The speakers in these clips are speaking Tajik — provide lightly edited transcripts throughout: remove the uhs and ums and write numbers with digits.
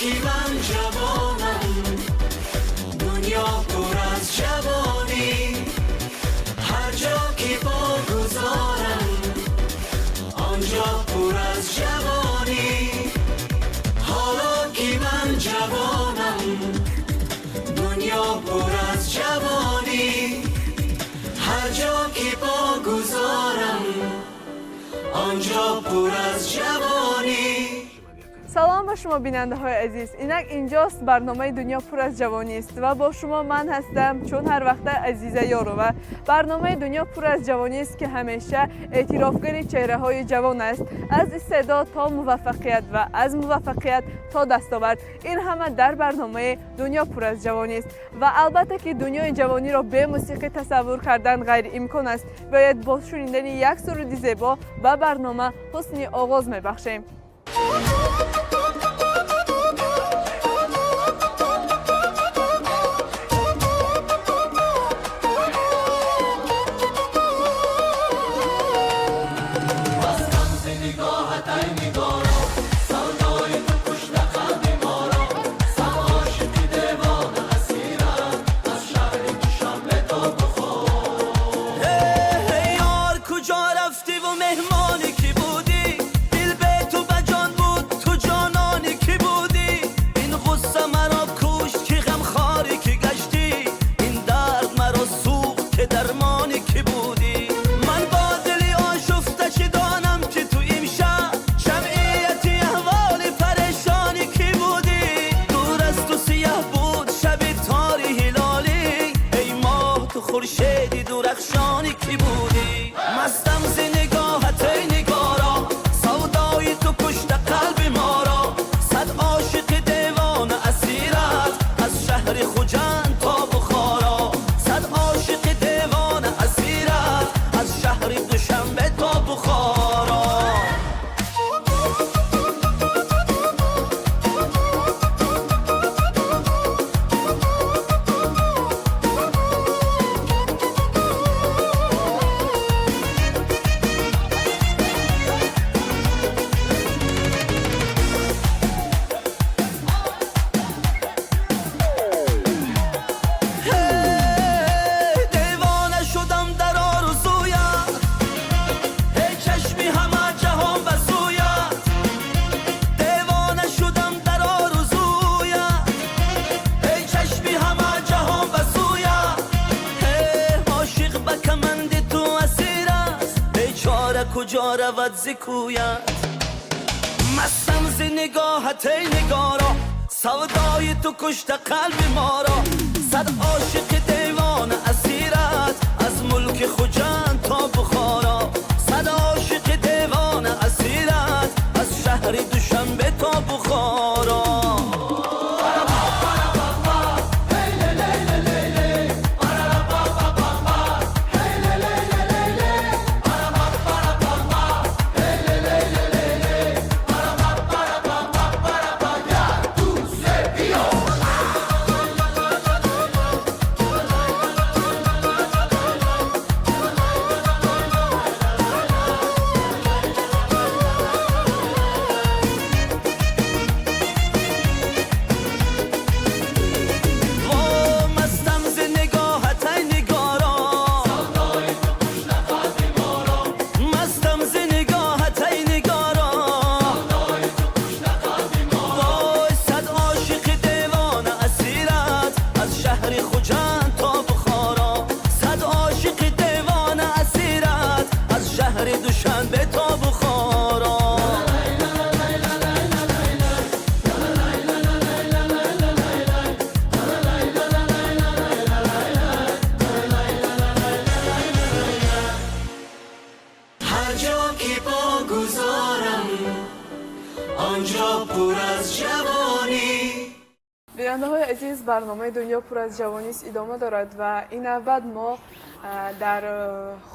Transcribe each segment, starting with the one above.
کی من جوانم، دنیا پر از جوانی، هر جا که پا گذارم آنجا پر از جوانی. حالا کی من جوانم، دنیا پر از جوانی، هر جا که پا گذارم آنجا پر از جوانی. سلام به شما بیننده های عزیز، اینک اینجاست برنامه دنیا پر از جوانی است و با شما من هستم چون هر وقت عزیزه یارو. و برنامه دنیا پر از جوانی است که همیشه اعترافگر چهره های جوان است، از استعداد تا موفقیت و از موفقیت تا دستاورد. این همه در برنامه دنیا پر از جوانی است و البته که دنیای جوانی را به موسیقی تصور کردن غیر امکان است. باید با شنیدن یک سرود زیبا به برنامه حسن آغاز میبخشیم. خورشیدی درخشانی کی بودی، مستم ز نگاهت ای نگارا، سودای تو کشت قلب ما را، صد عاشق دیوان اسیرت از شهر خوجند تا بخارا، صد عاشق دیوان اسیرت از شهر دوشنبه تا بخارا. کجا رود ز کویت، مستم ز نگاهت ای نگارا، سودای تو کشت قلب ما را، صد عاشق دیوان اسیرت از ملک خوجند تا بخارا، صد عاشق دیوان اسیرت از شهر دوشنبه تا بخارا. دوشنبه تا بخارا. هر جا که پا گذارم آنجا پر از جوانی. بیننده های عزیز، برنامه دنیا پر از جوانی است ادامه دارد و این بعد ما در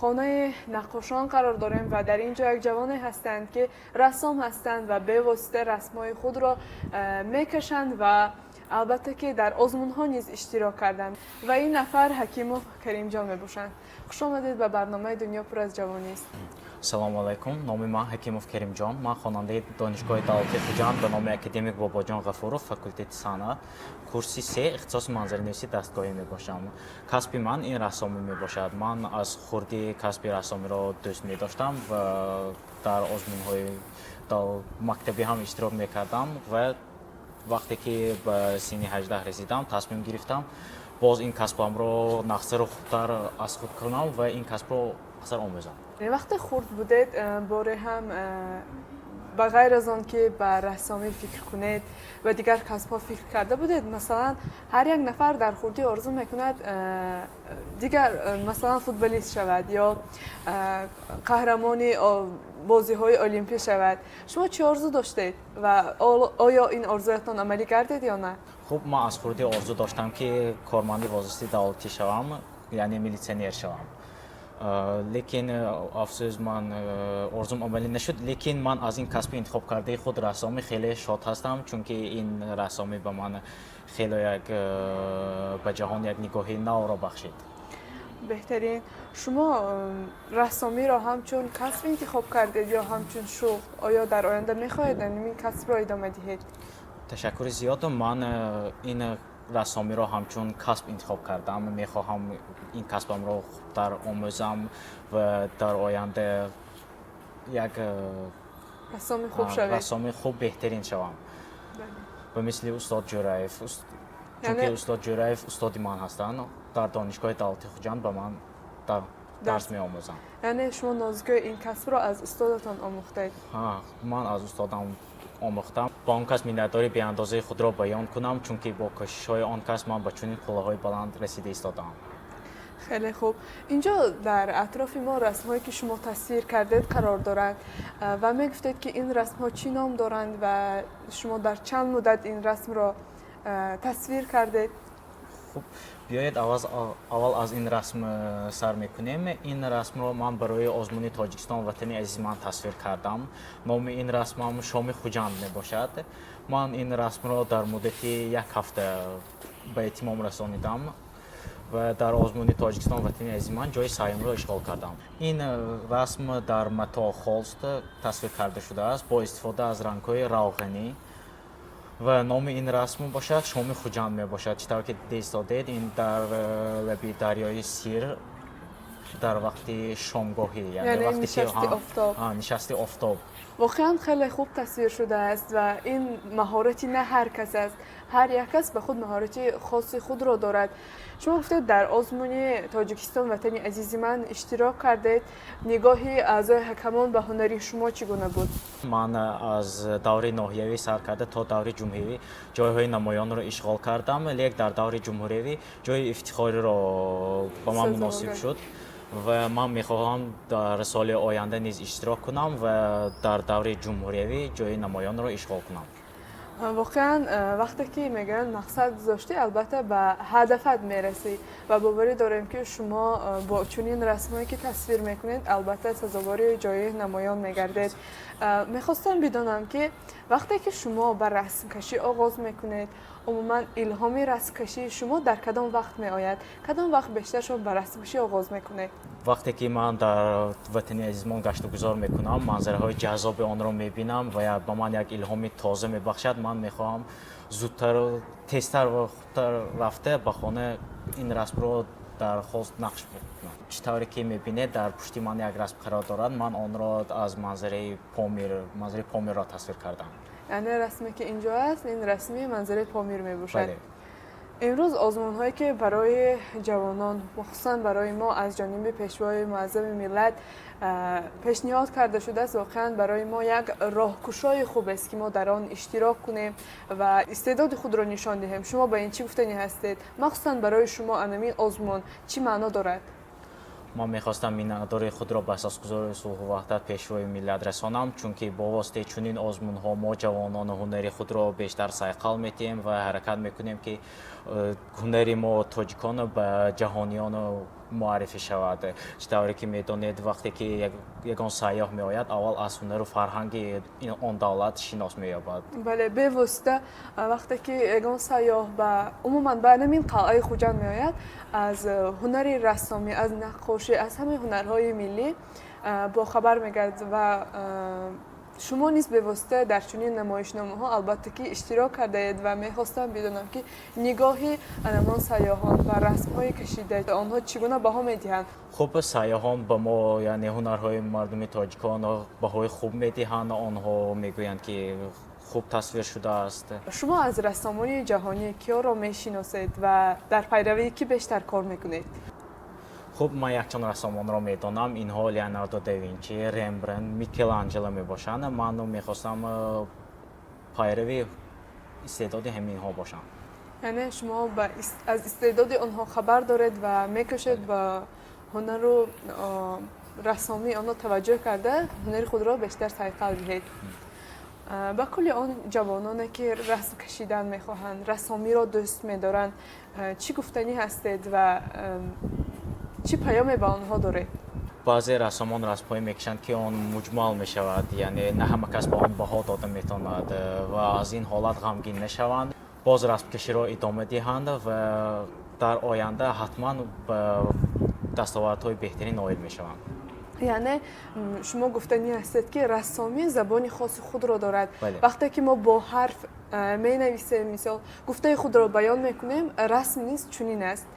خانه نقاشان قرار داریم و در اینجا یک جوانی هستند که رسام هستند و به واسطه رسمای خود را میکشند و البته که در آزمون ها نیز اشتراک کردند و این نفر حکیم و کریم جان میباشند. خوش آمدید به برنامه دنیا پر از جوانی است. Салому алейкум, номи ман Ҳакимов Керимҷон. Ман хонандаи донишгоҳи давлати Хуҷанд ба номи академик Бобоҷон Ғафуров, факултети санъат, курси 3 ихтисоси манзаринависӣ дастгоҳӣ мебошам. Касби ман ин рассомӣ мебошад. Ман аз хурдӣ касби рассомиро дӯст медоштам ва дар озмунҳои мактабӣ ҳам иштирок мекардам ва вақте ки ба синни 18 расидам, тасмим гирифтам боз ин касбамро нақсару хубтар аз худ кунам ва ин касбро аксар омӯзам. вақте хурд будед боре ҳам ба ғайр аз он ки ба рассомӣ фикр кунед ва дигар касбҳо фикр карда будед? Масалан, ҳар як нафар дар хурдӣ орзу мекунад дигар масалан футболист шавад ё қаҳрамони бозиҳои олимпӣ шавад. Шумо чӣ орзу доштед ва оё ин орзуятон амалӣ гардид ё на? Хуб, ман аз хурдӣ орзу доштам ки корманди возисти давлатӣ шавам, яъне милитсионер шавам. Лекин афсӯс ман орзум амалӣ нашуд, лекин ман аз ин касби интихоб кардаи худ рассомӣ хеле шод ҳастам, чунки ин рассомӣ ба ман хеле ба ҷаҳон як нигоҳи навро бахшид. беҳтарин. Шумо рассомиро ҳамчун касб интихоб кардед ё ҳамчун шуғл? Оё дар оянда мехоҳед ин касбро идома диҳед? Ташаккури зиёд. Ман ин рассомиро ҳамчун касб интихоб кардам. Мехоҳам ин касбамро хубтар омӯзам ва дар оянда як рассоми хуб беҳтарин шавам. Ба мисли устод Ҷураев. Чунки устод Ҷураев устоди ман ҳастанд. Дар донишгоҳи давлати Хуҷанд ба ман дарс меомӯзам. Яъне шумо нозгӯи ин касбро аз устодатон омӯхтед? Ман аз устодам омӯхтам. Ба он кас миннатдорӣ беандозаи худро баён кунам, чунки бо кӯшишҳои он кас ман ба чунин қуллаҳои баланд расида истодам. хеле хуб. Инҷо дар атрофи мо расмҳое ки шумо тасвир кардед қарор доранд ва мегуфтед ки ин расмҳо чӣ ном доранд ва шумо дар чанд муддат ин расмро тасвир кардед? Хуб, биёед аввал аз ин расм сар мекунем. Ин расмро ман барои озмуни Тоҷикистон ватани азизи ман тасвир кардам. Номи ин расмам Шоми Хуҷанд мебошад. Ман ин расмро дар муддати як ҳафта ба этимом расонидам ва дар озмуни Тоҷикистон ватани азизи ман ҷои саюмро ишғол кардам. Ин расм дар матоъ холст тасвир карда шудааст бо истифода аз рангҳои равғанӣ ва номи ин расм бошад Шоми Хуҷанд мебошад. Чӣ тавр ки дида истодед, ин дар лаби дарёи Сир дар вақти шомгоҳӣ, яъне вақти нишасти офтоб. воқеан хеле хуб тасвир шудааст ва ин маҳорати на ҳар кас аст. ҳар як кас ба худ маҳорати хоси худро дорад. шумо гуфтед дар озмуни Тоҷикистон ватани азизи ман иштирок кардед. нигоҳи аъзои ҳакамон ба ҳунари шумо чӣ гуна буд? Ман аз даври ноҳиявӣ сар карда то даври ҷумҳуривӣ ҷойҳои намоёнро ишғол кардам, лек дар даври ҷумҳуривӣ ҷойи ифтихориро ба ман муносиб шуд ва ман мехоҳам дар соли оянда низ иштирок кунам ва дар даври ҷумҳуриявӣ ҷойи намоёнро ишғол кунам. воқеан вақте ки мегӯянд мақсад доштӣ, албатта ба ҳадафат мерасӣ ва боварӣ дорем ки шумо бо чунин расмҳое ки тасвир мекунед албатта сазовори ҷойи намоён мегардед. мехостам бидонам ки вақте ки шумо ба расмкашӣ оғоз мекунед, умуман илҳоми расмкашии шумо дар кадом вақт меояд? Кадом вақт бештар шумо ба расмкашӣ оғоз мекунед? вақте ки ман дар ватани азизмон гашту гузор мекунам, манзараҳои ҷаззоби онро мебинам ва ба ман як илҳоми тоза мебахшад, ман мехоҳам зудтар, тезтар ва хубтар рафта ба хона ин расмро дар холст нақш кунам. Чӣ тавре ки мебинед, дар пушти ман як расм қарор дорад. Ман онро аз манзараи Помирро тасвир кардам. яъне расме ки инҷо аст, ин расми манзараи Помир мебошад. имрӯз озмунҳое ки барои ҷавонон, махсусан барои мо аз ҷониби пешвои муаззами миллат пешниҳод карда шудааст, воқеан барои мо як роҳкушои хуб аст ки мо дар он иштирок кунем ва истеъдоди худро нишон диҳем. шумо ба ин чӣ гуфтанӣ ҳастед? махсусан барои шумо анамин озмун чӣ маъно дорад? ман мехостам миннатдории худро ба асосгузори сулҳу ваҳдат пешвои миллат расонам, чунки бо воситаи чунин озмунҳо мо ҷавонони ҳунари худро бештар сайқал метиҳем ва ҳаракат мекунем ки ҳунари мо тоҷикон ба ҷаҳониён муаррифӣ шавад. Чӣ тавре ки медонед, вақте ки ягон сайёҳ меояд, аввал аз ҳунару фарҳанги он давлат шинос меёбад. бале, бевосита вақте ки ягон сайёҳ умуман ба намин қалъаи Хуҷанд меояд, аз ҳунари рассомӣ, аз наққошӣ, аз ҳамаи ҳунарҳои миллӣ با خبر میگرد و شما نیز به واسطه در چنین نمایشنامه ها البته که اشتراک کرده اید و میخواستم بدونم که نگاهی انمان سیاحان و رسم های کشیده آنها چگونه بها میدهند؟ خب سیاحان به ما یعنی هنرهای مردم تاجیکان بهای خوب میدهند. آنها میگویند که خوب تصویر شده است. شما از رسامان جهانی کیا را میشناسید و در پیروی کی بیشتر کار میکنید؟ خب من یکچند رسامان را میدانم. اینها لیوناردو давінчی، рембрандт، میکلانجلو میباشند. من میخواستم پیروی استعداد همینها باشم. یعنی شما از استعداد آنها خبر دارید و میکشید و هنر رو رسامی آنها توجه کرده هنر خود را بیشتر سایقل دهید. با کل آن جوانانی که رسم کشیدن میخواهند، رسامی را دوست میدارند، چی گفتنی هستید و چی پیامی به آنها دارید؟ بعضی رسامان رسم‌هایی میکشند که آن مجمل میشود، یعنی نه همه کس به آن بها داده میتواند و از این حالت غمگین میشوند. باز رسم کشی را ادامه دهند و در آینده حتما به دستاوردهای بهتری نائل میشوند. یعنی شما گفتنی هستید که رسامی زبانی خاص خود را دارد. بله. وقتی که ما با حرف می نویسیم، مثال گفته خود را بیان میکنیم، رسم نیست چنین است.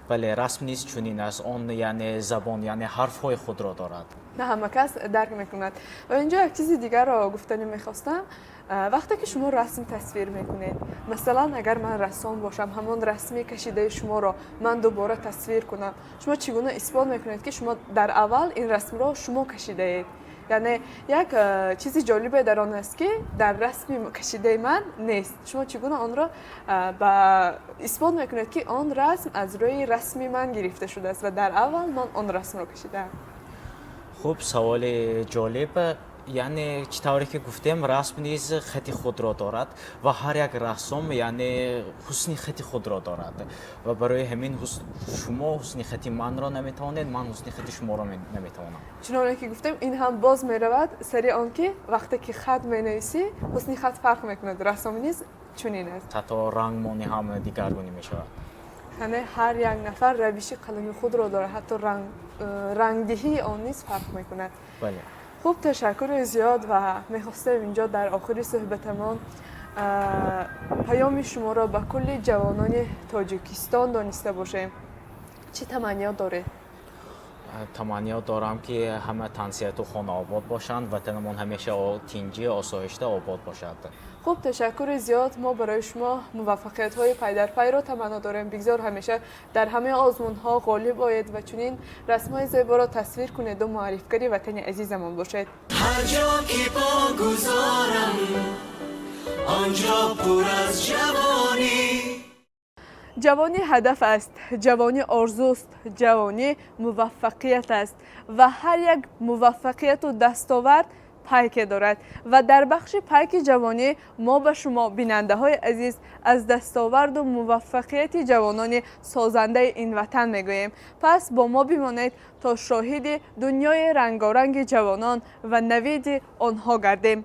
بله، رسم نیست چنین است. آن یعنی زبان، یعنی حرف‌های خود را دارد. نه همه کس درک میکند. و اینجا یک چیز دیگر را گفتنی میخواستم. وقتی که شما رسم تصویر میکنید، مثلا اگر من رسام باشم، همون رسمی کشیده شما را من دوباره تصویر کنم، شما چگونه اثبات میکنید که شما در اول این رسم را شما کشیده اید؟ یعنی یک چیزی جالبه در آن است که در رسم کشیده من نیست. شما چگونه آن را اثبات میکنید که آن رسم از روی رسمی من گرفته شده است و در اول من آن رسم را کشیدم؟ خب سوال جالب. یعنی چطوری که گفتیم رسم نیز خط خود را دارد و هر یک رسام یعنی حسن خط خود را دارد و برای همین شما حسن خط من را نمیتوانید، من حسن خط شما را نمیتوانم. چنانکه که گفتیم این هم باز میرود سری آنکه وقتی که خط مینویسی حسن خط فرق میکند. رسام نیز چنین است. حتی رنگ مانی هم دیگرگونی میشود. یعنی هر یک نفر روش قلم خود را دارد، حتی رنگدهی آن نیز فرق میکند. بله. خوب، تشکر زیاد و میخواستم اینجا در آخر صحبتمان پیام شما را به کل جوانان تاجیکستان دانسته باشیم. چه تمنیات داره؟ تمنیات دارم که همه تنسیت و خانه آباد باشند، وطنمان همیشه تینجی آسایشته آباد باشد. خوب، تشکر زیاد. ما برای شما موفقیت های پی در پی را تمنا داریم. بگذار همیشه در همه آزمون ها غالب آید و چنین رسم های زیبا را تصویر کنید و معرفی وطن عزیزمان باشید. هر جا که پا گذارم آنجا پر از جوانی. جوانی هدف است، جوانی آرزوست، جوانی موفقیت است و هر یک موفقیت و دستاورد پیک دارد و در بخش پیک جوانی ما به شما بیننده های عزیز از دستاورد و موفقیت جوانان سازنده این وطن میگوییم. پس با ما بمانید تا شاهد دنیای رنگارنگ جوانان و نوید آنها گردیم.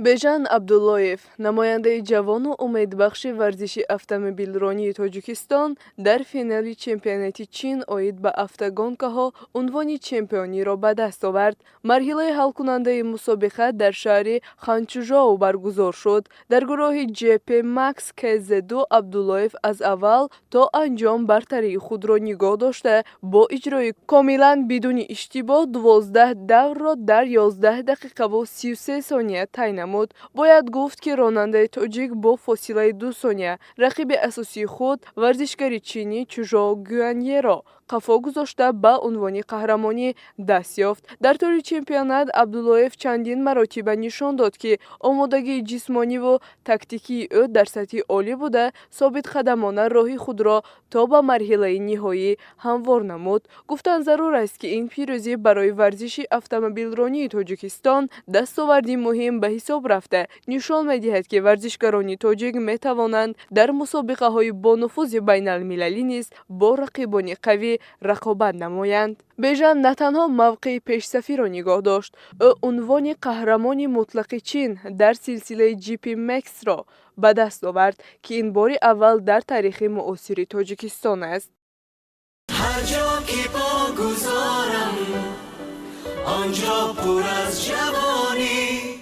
بیژن عبداللهیف، نماینده جوان و امیدبخش ورزش اتومبیلرانی تاجیکستان، در فینال چمپیونات چین اوید به افغانکاها عنوان چمپیونی را به دست آورد. مرحله حل کننده مسابقه در شهر خانچژاو برگزار شد. در گروه جی پی مکس کزدو عبداللهیف از اول تا انجام برتری خود را نگاه داشته با اجرای کاملا بدون اشتباه 12 دور را در 11 دقیقه و 33 ثانیه طی نمود. باید گفت که راننده تاجیک با فاصله 2 ثانیه رقیب اساسی خود ورزشکار چینی چژاو گوانیه را قفا گذاشته به عنوان قهرمانی دست یافت. در طول چمپیونات عبداللهیف چندین مراتب نشان داد که آمادگی جسمانی و تاکتیکی او در سطح عالی بوده، ثابت قدمانه راه خود را تا به مرحله نهایی هموار نمود. گفتن ضرور است که این پیروزی برای ورزش اتومبیلرانی تاجیکستان دستاوردی مهم به حساب رفته نشان می‌دهد که ورزشکاران تاجیک می‌توانند در مسابقه های با نفوذ بین المللی نیز با رقیبان قوی رقابت نمایند. بیژن نه تنها موقع پیش سفیر را نگاه داشت، او عنوان قهرمان مطلق چین در سلسله جی پی مکس را به دست آورد که این بار اول در تاریخ معاصر تاجیکستان است. هر جا که پا گذارم آنجا پر از جوانی.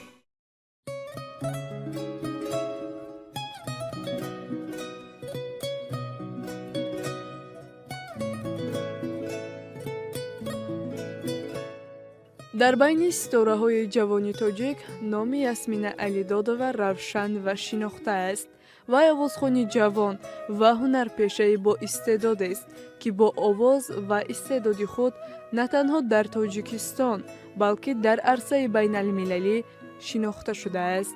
дар байни ситораҳои ҷавони тоҷик номи Ясмина Алидодова равшан ва шинохта аст. вай овозхони ҷавон ва ҳунарпешаи боистеъдодест, ки бо овоз ва истеъдоди худ на танҳо дар Тоҷикистон, балки дар арсаи байналмилалӣ шинохта шудааст.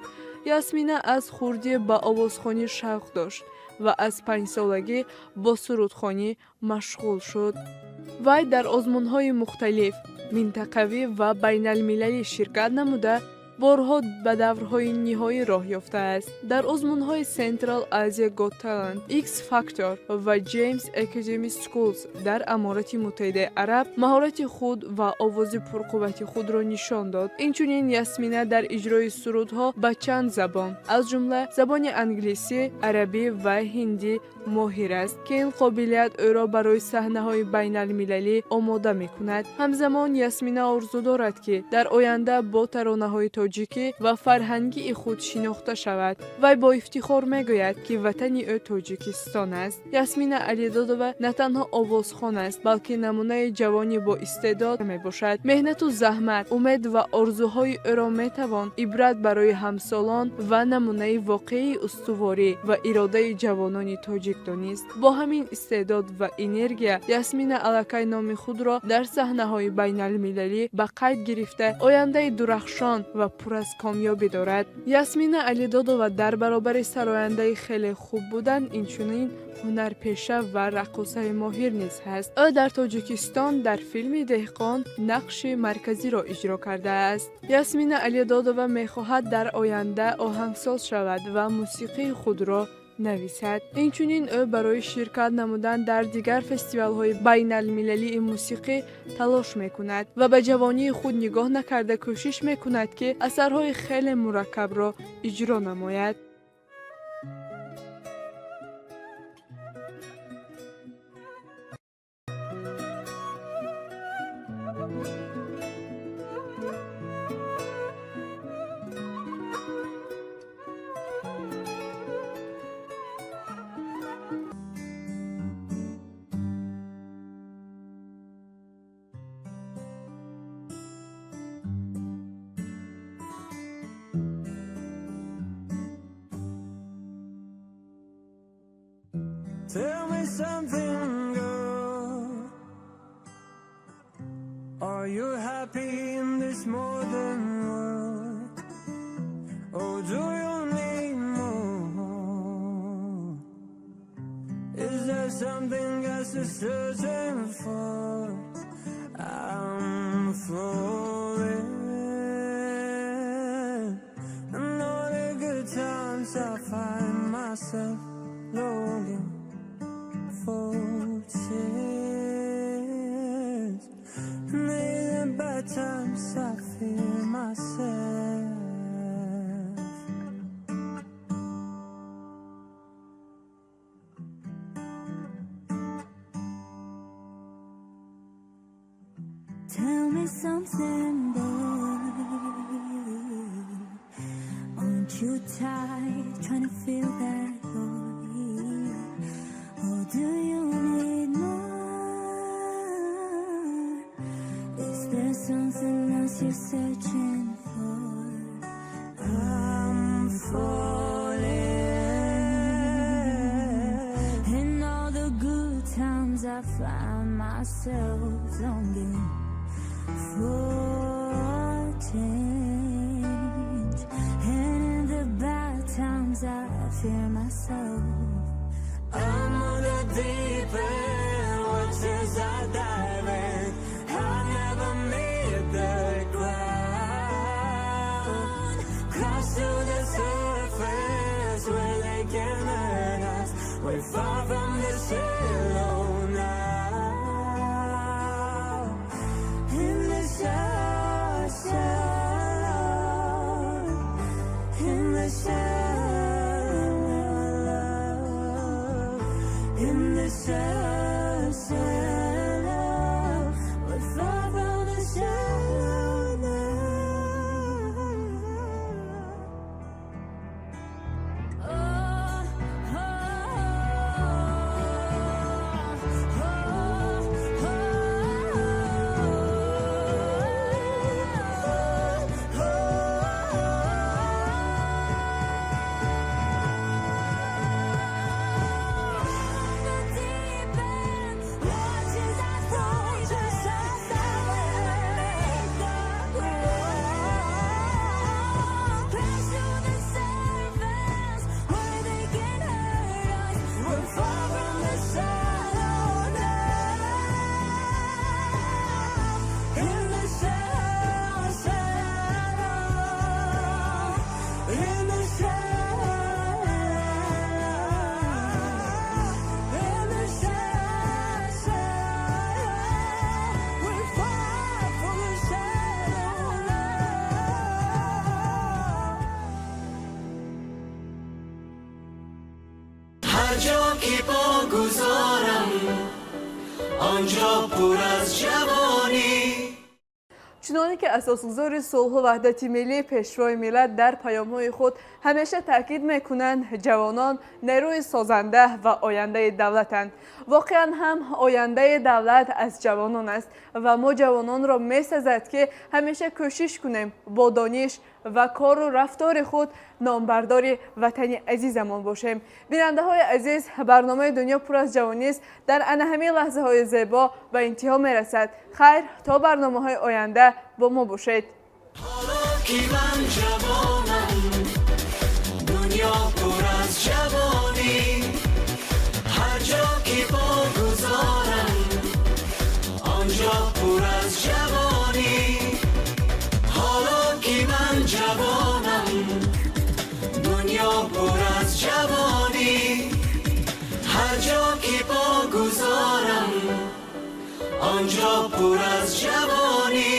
Ясмина аз хурдӣ ба овозхонӣ шавқ дошт ва аз 5 солагӣ бо сурудхонӣ машғул шуд. вай дар озмунҳои мухталиф минтақавӣ ва байналмилалӣ ширкат намуда, борҳо ба даврҳои ниҳоӣ роҳ ёфтааст. дар озмунҳои Central Asia Got Talent, X Factor ва James Academy Schools дар Аморати Муттаҳидаи Араб маҳорати худ ва овози пурқуввати худро нишон дод. инчунин Ясмина дар иҷрои сурудҳо ба чанд забон, аз ҷумла забони англисӣ, арабӣ ва ҳиндӣ моҳир аст, ки ин қобилият ӯро барои саҳнаҳои байналмилалӣ омода мекунад. ҳамзамон Ясмина орзу дорад, ки дар оянда бо таронаҳои тоҷикӣ ва фарҳангии худ шинохта шавад. вай бо ифтихор мегӯяд, ки ватани ӯ Тоҷикистон аст. Ясмина Алидодова на танҳо овозхон аст, балки намунаи ҷавони боистеъдод мебошад. меҳнату заҳмат, умед ва орзуҳои ӯро метавон ибрат барои ҳамсолон ва намунаи воқеии устуворӣ ва иродаи ҷавонони тоҷик донист. бо ҳамин истеъдод ва энергия, Ясмина аллакай номи худро дар саҳнаҳои байналмилалӣ ба қайд гирифта, ояндаи дурахшон ва пур аз комёбӣ дорад. Ясмина Алидодова дар баробари сарояндаи хеле хуб будан инчунин ҳунарпеша ва раққосаи моҳир низ ҳаст. ӯ дар Тоҷикистон дар филми Деҳқон нақши марказиро иҷро кардааст. Ясмина Алидодова мехоҳад дар оянда оҳангсоз шавад ва мусиқии худро нависад. инчунин ӯ барои ширкат намудан дар дигар фестивалҳои байналмилалии мусиқӣ талош мекунад ва ба ҷавонии худ нигоҳ накарда кӯшиш мекунад, ки асарҳои хеле мураккабро иҷро намояд. Tell me something, girl. Are you happy in this modern world? Or do you need more? Is there something else you're searching for? I'm falling. And all the good times I find myself longing for tears. And in the bad times I feel myself. Tell me something, boy. Aren't you tired trying to feel that void? Or do you need more? Is there something else you're searching for? I'm falling. In all the good times I find myself longing for change. And in the bad times I fear myself. I'm on the deep end, watches are diving. I'll never meet the ground. Crash to the surface where they can hurt us. We're far from the shallow now. In the shallow, in the shallow, in the shallow, we're far from the shallow. هر جا که پا گذارم آنجا پر از جوانی. چنانه که اساسگذار صلح و وحدت ملی پیشروی ملت در پیام‌های خود همیشه تاکید میکنند جوانان نیروی سازنده و آینده دولتند. واقعا هم آینده دولت از جوانان است و ما جوانان را می‌سزد که همیشه کوشش کنیم با دانش و کار و رفتار خود نامبردار وطن عزیزمان باشیم. بیننده های عزیز، برنامه دنیا پر از جوانی است در همین لحظه های زیبا و انتها میرسد. خیر تا برنامه های آینده با ما باشید. حالا که من جوانم دنیا پر از جوانی، هر جا که پا گذارم آنجا پر از جوانی. حالا که من جوانم دنیا پر از جوانی، هر جا که پا گذارم آنجا پر از جوانی.